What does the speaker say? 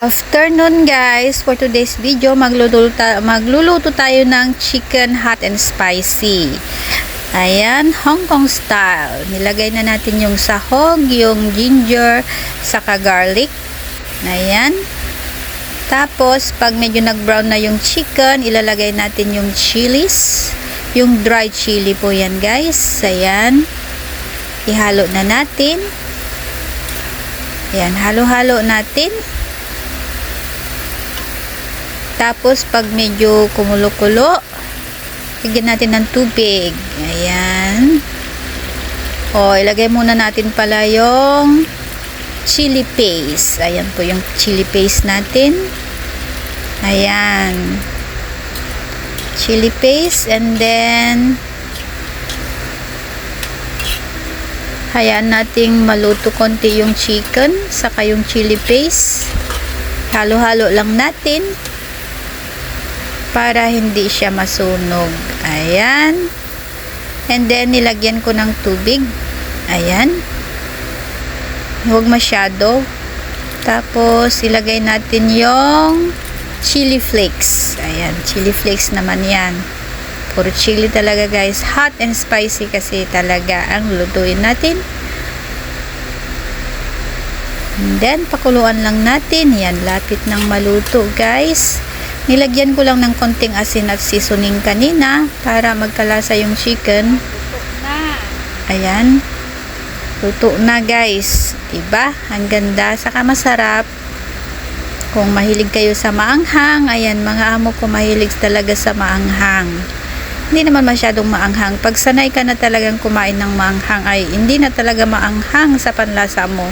Afternoon guys, for today's video magluluto tayo ng chicken hot and spicy. Ayan, Hong Kong style. Nilagay na natin yung sahog, yung ginger, saka garlic. Ayan. Tapos pag medyo nag-brown na yung chicken, ilalagay natin yung chilies. Yung dry chili po yan guys. Ayan. Ihalo na natin. Ayan, halo-halo natin. Tapos, pag medyo kumulo-kulo, lagyan natin ng tubig. Ayan. O, ilagay muna natin pala yung chili paste. Ayan po yung chili paste natin. Ayan. Chili paste. And then, hayaan nating maluto konti yung chicken, saka yung chili paste. Halo-halo lang natin para hindi siya masunog. Ayan. And then, nilagyan ko ng tubig. Ayan. Huwag masyado. Tapos, ilagay natin yung chili flakes. Ayan. Chili flakes naman yan. Puro chili talaga guys. Hot and spicy kasi talaga ang lutuin natin. And then, pakuluan lang natin. Yan. Lapit ng maluto guys. Nilagyan ko lang ng konting asin at seasoning kanina para magkalasa yung chicken. Ayan. Luto na guys. Diba? Ang ganda. Saka masarap. Kung mahilig kayo sa maanghang, ayan, mga amo ko mahilig talaga sa maanghang. Hindi naman masyadong maanghang. Pag sanay ka na talagang kumain ng maanghang, ay hindi na talaga maanghang sa panlasa mo.